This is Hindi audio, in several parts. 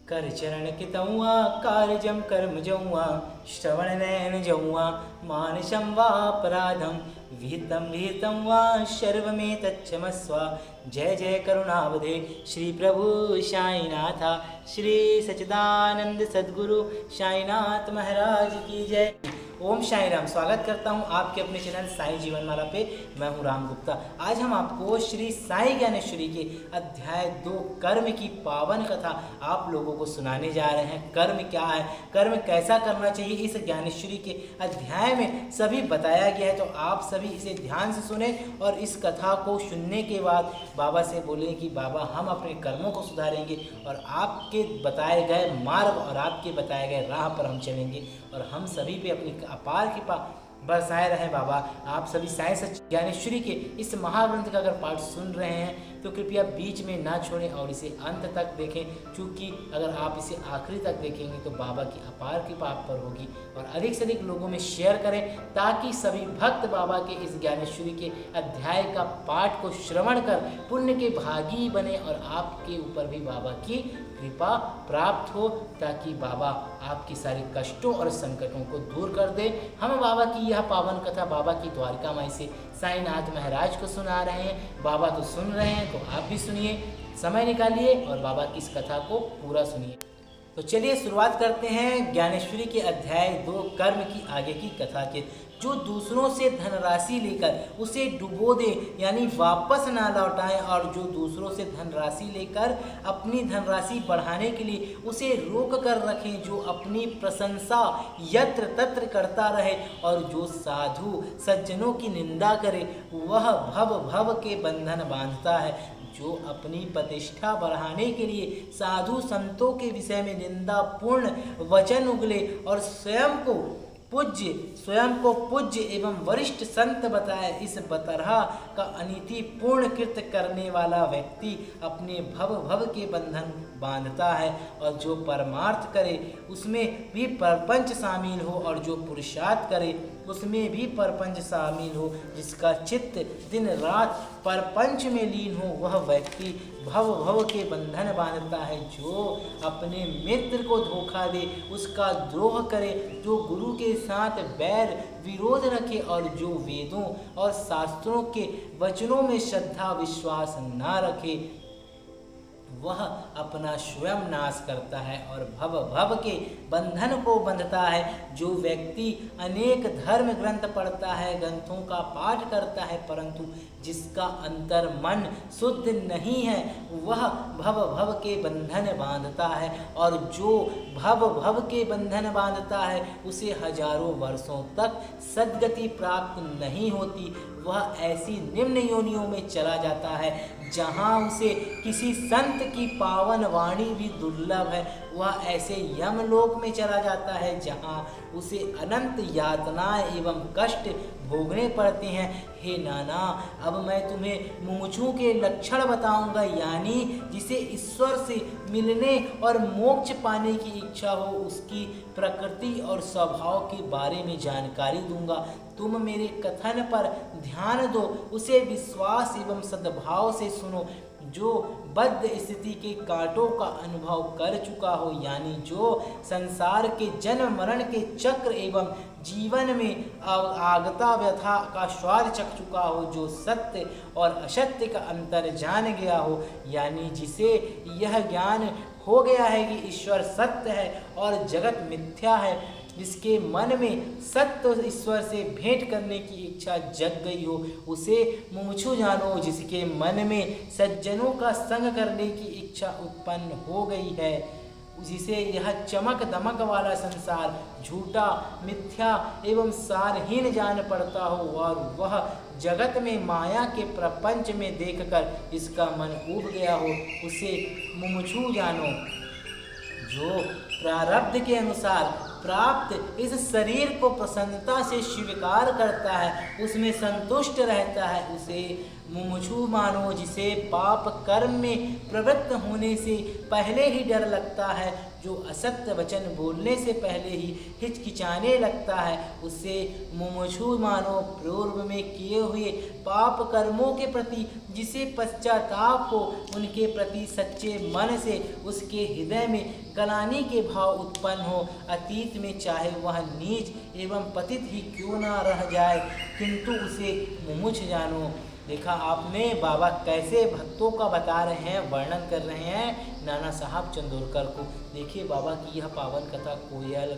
कर चरण कितौआ कार्यजम कर्म जौआ श्रवण नयन जौआ मानसं वापराधम विहितं विहितं वा सर्वमेतच्छमस्व। जय जय करुणावधे श्री प्रभु साईनाथा श्री सच्चिदानंद सद्गुरु साईनाथ महाराज की जय। ओम साई राम। स्वागत करता हूं आपके अपने चैनल साई जीवन माला पे। मैं हूं राम गुप्ता। आज हम आपको श्री साई ज्ञानेश्वरी के अध्याय 2 कर्म की पावन कथा आप लोगों को सुनाने जा रहे हैं। कर्म क्या है, कर्म कैसा करना चाहिए, इस ज्ञानेश्वरी के अध्याय में सभी बताया गया है। तो आप सभी इसे ध्यान से सुने और इस कथा को सुनने के बाद बाबा से बोलें कि बाबा हम अपने कर्मों को सुधारेंगे और आपके बताए गए मार्ग और आपके बताए गए राह पर हम चलेंगे और हम सभी पे अपनी अपार कृपा बरसाए रहे। बाबा आप सभी साई सच्ची ज्ञानेश्वरी के इस महाग्रंथ का अगर पाठ सुन रहे हैं तो कृपया बीच में ना छोड़ें और इसे अंत तक देखें, क्योंकि अगर आप इसे आखिरी तक देखेंगे तो बाबा की अपार कृपा आप पर होगी। और अधिक से अधिक लोगों में शेयर करें ताकि सभी भक्त बाबा के इस ज्ञानेश्वरी के अध्याय का पाठ को श्रवण कर पुण्य के भागी बने और आपके ऊपर भी बाबा की कृपा प्राप्त हो, ताकि बाबा आपकी सारे कष्टों और संकटों को दूर कर दे। हम बाबा की यह पावन कथा बाबा की द्वारिका माई से साईनाथ महाराज को सुना रहे हैं। बाबा तो सुन रहे हैं तो आप भी सुनिए, समय निकालिए और बाबा की इस कथा को पूरा सुनिए। तो चलिए शुरुआत करते हैं ज्ञानेश्वरी के अध्याय 2 कर्म की आगे की कथा के। जो दूसरों से धनराशि लेकर उसे डुबो दे यानी वापस ना लौटाएं, और जो दूसरों से धनराशि लेकर अपनी धनराशि बढ़ाने के लिए उसे रोक कर रखें, जो अपनी प्रशंसा यत्र तत्र करता रहे और जो साधु सज्जनों की निंदा करे वह भव भव के बंधन बांधता है। जो अपनी प्रतिष्ठा बढ़ाने के लिए साधु संतों के विषय में निंदापूर्ण वचन उगले और स्वयं को पूज्य एवं वरिष्ठ संत बताए, इस बतरह का अनीति पूर्ण कृत्य करने वाला व्यक्ति अपने भव भव के बंधन बांधता है। और जो परमार्थ करे उसमें भी परपंच शामिल हो, और जो पुरुषार्थ करे उसमें भी परपंच शामिल हो, जिसका चित्त दिन रात परपंच में लीन हो, वह व्यक्ति भव भव के बंधन बांधता है। जो अपने मित्र को धोखा दे उसका द्रोह करे, जो गुरु के साथ बैर विरोध रखे और जो वेदों और शास्त्रों के वचनों में श्रद्धा विश्वास ना रखे वह अपना स्वयं नाश करता है और भव भव के बंधन को बंधता है। जो व्यक्ति अनेक धर्म ग्रंथ पढ़ता है, ग्रंथों का पाठ करता है, परंतु जिसका अंतर मन शुद्ध नहीं है वह भव भव के बंधन बांधता है। और जो भव भव के बंधन बांधता है उसे हजारों वर्षों तक सद्गति प्राप्त नहीं होती। वह ऐसी निम्न योनियों में चला जाता है जहाँ उसे किसी संत की पावन वाणी भी दुर्लभ है। वह ऐसे यमलोक में चला जाता है जहाँ उसे अनंत यातनाएं एवं कष्ट भोगने पड़ते हैं। हे नाना, अब मैं तुम्हें मुमुक्षु के लक्षण बताऊंगा, यानी जिसे ईश्वर से मिलने और मोक्ष पाने की इच्छा हो उसकी प्रकृति और स्वभाव के बारे में जानकारी दूंगा। तुम मेरे कथन पर ध्यान दो, उसे विश्वास एवं सद्भाव से सुनो। जो बद्ध स्थिति के कांटों का अनुभव कर चुका हो, यानी जो संसार के जन्म मरण के चक्र एवं जीवन में आगता व्यथा का स्वाद चख चुका हो, जो सत्य और असत्य का अंतर जान गया हो, यानी जिसे यह ज्ञान हो गया है कि ईश्वर सत्य है और जगत मिथ्या है, जिसके मन में सत्य ईश्वर से भेंट करने की इच्छा जग गई हो, उसे मुमुक्षु जानो। जिसके मन में सज्जनों का संग करने की इच्छा उत्पन्न हो गई है, जिसे यह चमक दमक वाला संसार झूठा मिथ्या एवं सारहीन जान पड़ता हो, और वह जगत में माया के प्रपंच में देखकर इसका मन ऊब गया हो, उसे मुमुक्षु जानो। जो प्रारब्ध के अनुसार प्राप्त इस शरीर को प्रसन्नता से स्वीकार करता है, उसमें संतुष्ट रहता है, उसे मुमुक्षु मानो जिसे पाप कर्म में प्रवृत्त होने से पहले ही डर लगता है, जो असत्य वचन बोलने से पहले ही हिचकिचाने लगता है, उसे मुमुक्षु मानो। पूर्व में किए हुए पाप कर्मों के प्रति जिसे पश्चाताप हो, उनके प्रति सच्चे मन से उसके हृदय में ग्लानि के भाव उत्पन्न हो। अतीत में चाहे वह नीच एवं पतित ही क्यों ना रह जाए, किंतु उसे मुमुक्ष जानो। देखा आपने बाबा कैसे भक्तों का बता रहे हैं, वर्णन कर रहे हैं नाना साहब चंदोरकर को। देखिए बाबा की यह पावन कथा कोयल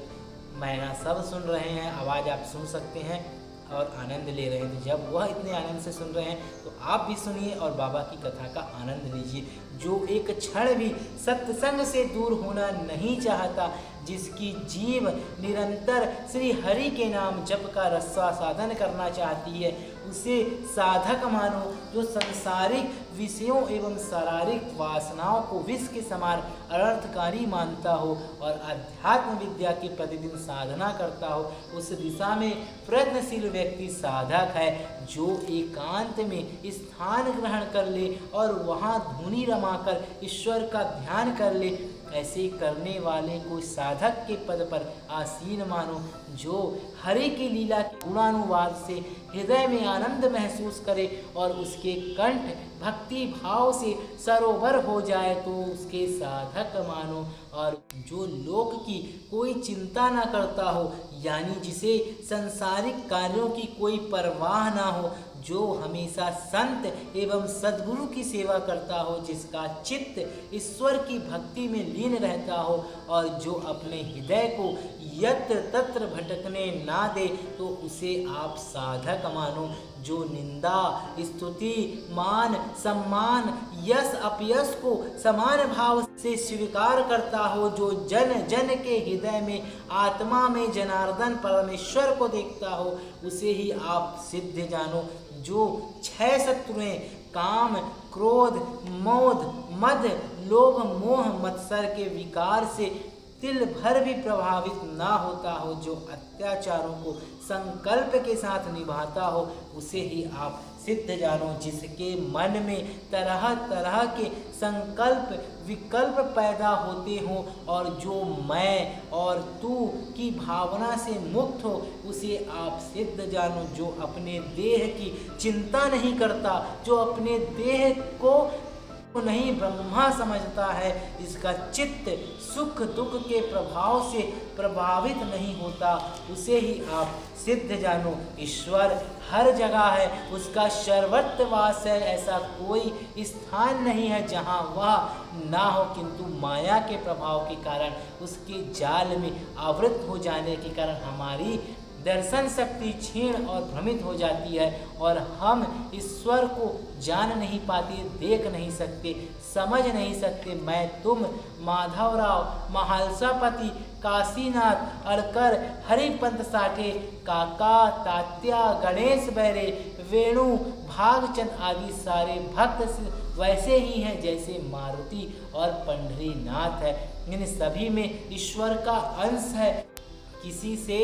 मैना सब सुन रहे हैं, आवाज़ आप सुन सकते हैं और आनंद ले रहे हैं। तो जब वह इतने आनंद से सुन रहे हैं तो आप भी सुनिए और बाबा की कथा का आनंद लीजिए। जो एक क्षण भी सत्संग से दूर होना नहीं चाहता, जिसकी जीव निरंतर श्री हरि के नाम जप का रस्सा साधन करना चाहती है, उसे साधक मानो। जो संसारिक विषयों एवं शारीरिक वासनाओं को विष के समान अनर्थकारी मानता हो और अध्यात्म विद्या की प्रतिदिन साधना करता हो, उस दिशा में प्रयत्नशील व्यक्ति साधक है। जो एकांत में स्थान ग्रहण कर ले और वहाँ धुनी रमाकर ईश्वर का ध्यान कर ले, ऐसे करने वाले को साधक के पद पर आसीन मानो। जो हरि की लीला के गुणानुवाद से हृदय में आनंद महसूस करे और उसके कंठ भक्ति भाव से सरोवर हो जाए, तो उसके साधक मानो। और जो लोक की कोई चिंता ना करता हो, यानी जिसे संसारिक कार्यों की कोई परवाह ना हो, जो हमेशा संत एवं सद्गुरु की सेवा करता हो, जिसका चित्त ईश्वर की भक्ति में लीन रहता हो और जो अपने हृदय को यत्र तत्र भटकने ना दे, तो उसे आप साधक मानो। जो निंदा स्तुति मान सम्मान यश अपयश को समान भाव से स्वीकार करता हो, जो जन जन के हृदय में आत्मा में जनार्दन परमेश्वर को देखता हो, उसे ही आप सिद्ध जानो। जो 6 शत्रुएं काम क्रोध मोद मद लोभ मोह मत्सर के विकार से तिल भर भी प्रभावित ना होता हो, जो अत्याचारों को संकल्प के साथ निभाता हो, उसे ही आप सिद्ध जानो। जिसके मन में तरह तरह के संकल्प विकल्प पैदा होते हो और जो मैं और तू की भावना से मुक्त हो, उसे आप सिद्ध जानो। जो अपने देह की चिंता नहीं करता, जो अपने देह को नहीं ब्रह्मा समझता है, इसका चित्त सुख दुख के प्रभाव से प्रभावित नहीं होता, उसे ही आप सिद्ध जानो। ईश्वर हर जगह है, उसका सर्वत्र वास है, ऐसा कोई स्थान नहीं है जहाँ वह ना हो, किंतु माया के प्रभाव के कारण उसके जाल में आवृत हो जाने के कारण हमारी दर्शन शक्ति क्षीण और भ्रमित हो जाती है और हम ईश्वर को जान नहीं पाते, देख नहीं सकते, समझ नहीं सकते। मैं तुम माधवराव महालसापति काशीनाथ अड़कर हरिपंत साठे काका तात्या गणेश बैरे वेणु भागचंद आदि सारे भक्त वैसे ही हैं जैसे मारुति और पंढरीनाथ है। इन सभी में ईश्वर का अंश है। किसी से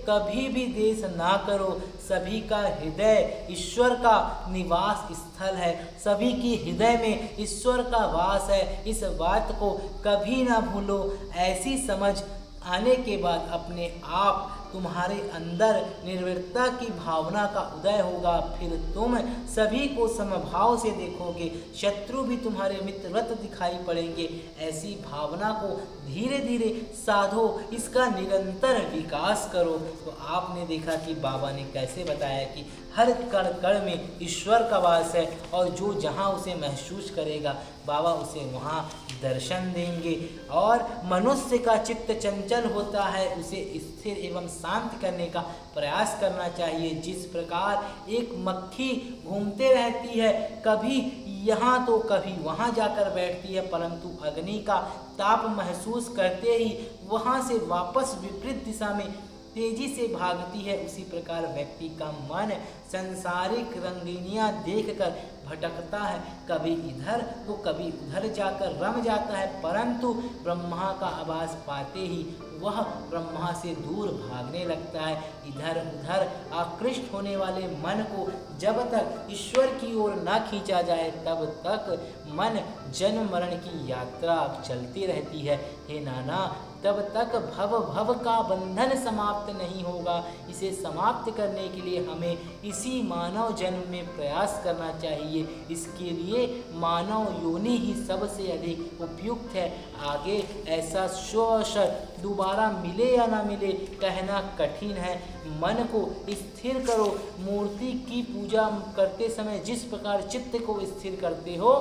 कभी भी द्वेष ना करो। सभी का हृदय ईश्वर का निवास स्थल है, सभी की हृदय में ईश्वर का वास है। इस बात को कभी ना भूलो। ऐसी समझ आने के बाद अपने आप तुम्हारे अंदर निर्भरता की भावना का उदय होगा। फिर तुम सभी को समभाव से देखोगे, शत्रु भी तुम्हारे मित्रवत दिखाई पड़ेंगे। ऐसी भावना को धीरे धीरे साधो, इसका निरंतर विकास करो। तो आपने देखा कि बाबा ने कैसे बताया कि हर कण कण में ईश्वर का वास है और जो जहाँ उसे महसूस करेगा बाबा उसे वहाँ दर्शन देंगे। और मनुष्य का चित्त चंचल होता है, उसे स्थिर एवं शांत करने का प्रयास करना चाहिए। जिस प्रकार एक मक्खी घूमते रहती है, कभी यहाँ तो कभी वहाँ जाकर बैठती है, परंतु अग्नि का ताप महसूस करते ही वहाँ से वापस विपरीत दिशा में तेजी से भागती है, उसी प्रकार व्यक्ति का मन संसारिक रंगीनियाँ देखकर भटकता है, कभी इधर तो कभी उधर जाकर रम जाता है, परंतु ब्रह्मा का आवाज पाते ही वह ब्रह्मा से दूर भागने लगता है। इधर उधर आकृष्ट होने वाले मन को जब तक ईश्वर की ओर न खींचा जाए तब तक मन जन्म मरण की यात्रा चलती रहती है। हे नाना, तब तक भव का बंधन समाप्त नहीं होगा। इसे समाप्त करने के लिए हमें इसी मानव जन्म में प्रयास करना चाहिए। इसके लिए मानव योनि ही सबसे अधिक उपयुक्त है। आगे ऐसा अवसर दोबारा मिले या ना मिले कहना कठिन है। मन को स्थिर करो। मूर्ति की पूजा करते समय जिस प्रकार चित्त को स्थिर करते हो,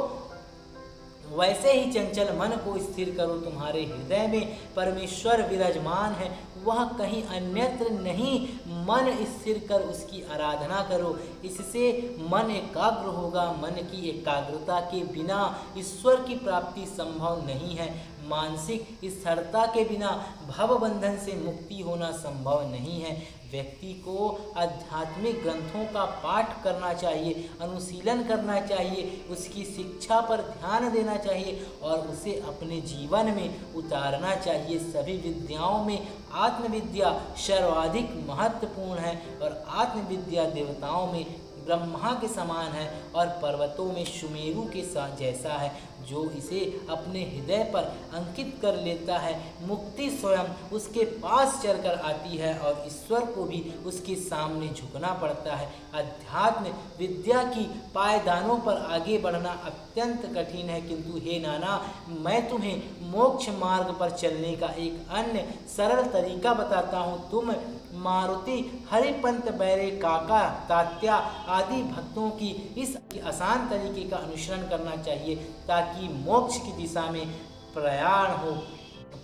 वैसे ही चंचल मन को स्थिर करो। तुम्हारे हृदय में परमेश्वर विराजमान है, वह कहीं अन्यत्र नहीं। मन स्थिर कर उसकी आराधना करो, इससे मन एकाग्र होगा। मन की एकाग्रता के बिना ईश्वर की प्राप्ति संभव नहीं है। मानसिक स्थिरता के बिना भव बंधन से मुक्ति होना संभव नहीं है। व्यक्ति को आध्यात्मिक ग्रंथों का पाठ करना चाहिए, अनुशीलन करना चाहिए, उसकी शिक्षा पर ध्यान देना चाहिए और उसे अपने जीवन में उतारना चाहिए। सभी विद्याओं में आत्मविद्या सर्वाधिक महत्वपूर्ण है और आत्मविद्या देवताओं में ब्रह्मा के समान है और पर्वतों में सुमेरु के साथ जैसा है। जो इसे अपने हृदय पर अंकित कर लेता है, मुक्ति स्वयं उसके पास चलकर आती है और ईश्वर को भी उसके सामने झुकना पड़ता है। अध्यात्म विद्या की पायदानों पर आगे बढ़ना अत्यंत कठिन है, किंतु हे नाना, मैं तुम्हें मोक्ष मार्ग पर चलने का एक अन्य सरल तरीका बताता हूँ। तुम मारुति, हरिपंत, बैरे, काका, तात्या आदि भक्तों की इस आसान तरीके का अनुसरण करना चाहिए ताकि मोक्ष की दिशा में प्रयाण हो।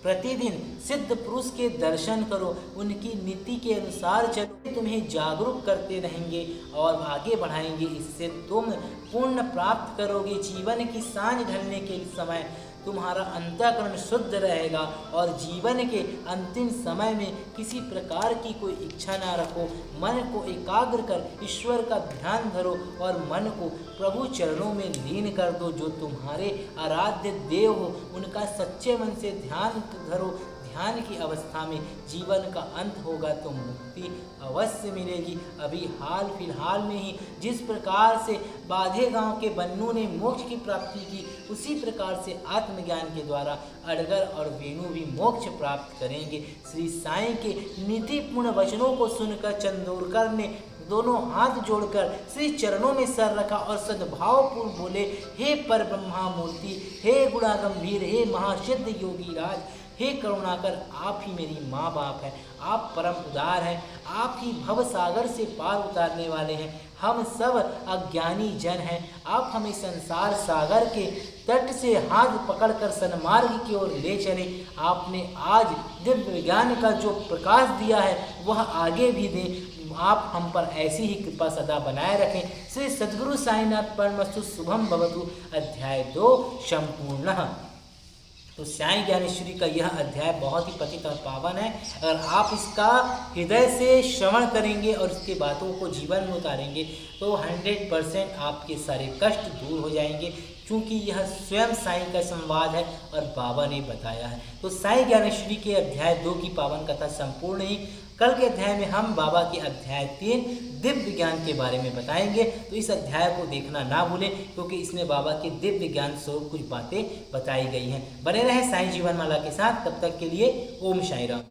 प्रतिदिन सिद्ध पुरुष के दर्शन करो, उनकी नीति के अनुसार चलो, तुम्हें जागरूक करते रहेंगे और आगे बढ़ाएंगे। इससे तुम पुण्य प्राप्त करोगे। जीवन की सांझ ढलने के समय तुम्हारा अंतःकरण शुद्ध रहेगा और जीवन के अंतिम समय में किसी प्रकार की कोई इच्छा ना रखो। मन को एकाग्र कर ईश्वर का ध्यान धरो और मन को प्रभु चरणों में लीन कर दो। जो तुम्हारे आराध्य देव हो उनका सच्चे मन से ध्यान धरो। ध्यान की अवस्था में जीवन का अंत होगा तो मुक्ति अवश्य मिलेगी। अभी हाल फिलहाल में ही जिस प्रकार से बाधे गांव के बन्नू ने मोक्ष की प्राप्ति की, उसी प्रकार से आत्मज्ञान के द्वारा अड़गर और वेणु भी मोक्ष प्राप्त करेंगे। श्री साईं के नीतिपूर्ण वचनों को सुनकर चंदोरकर ने दोनों हाथ जोड़कर श्री चरणों में सर रखा और सद्भावपूर्ण बोले, हे पर ब्रह्मा मूर्ति, हे गुणा गंभीर, हे महासिद्ध योगी राज, हे करुणाकर, आप ही मेरी माँ बाप हैं, आप परम उदार हैं, आप ही भव सागर से पार उतारने वाले हैं। हम सब अज्ञानी जन हैं, आप हमें संसार सागर के तट से हाथ पकड़कर सन्मार्ग की ओर ले चले। आपने आज दिव्य विज्ञान का जो प्रकाश दिया है वह आगे भी दें। आप हम पर ऐसी ही कृपा सदा बनाए रखें। श्री सद्गुरु साईनाथ परमस्तु। शुभम भवतु। अध्याय 2 संपूर्ण। तो साईं ज्ञानेश्वरी का यह अध्याय बहुत ही पतित और पावन है। अगर आप इसका हृदय से श्रवण करेंगे और इसकी बातों को जीवन में उतारेंगे तो 100% आपके सारे कष्ट दूर हो जाएंगे, क्योंकि यह स्वयं साईं का संवाद है और बाबा ने बताया है। तो साईं ज्ञानेश्वरी के अध्याय 2 की पावन कथा संपूर्ण ही कल के अध्याय में हम बाबा के अध्याय 3 दिव्य ज्ञान के बारे में बताएंगे। तो इस अध्याय को देखना ना भूलें, क्योंकि इसमें बाबा के दिव्य ज्ञान स्वरूप कुछ बातें बताई गई हैं। बने रहें साईं जीवन माला के साथ। तब तक के लिए ओम साईं राम।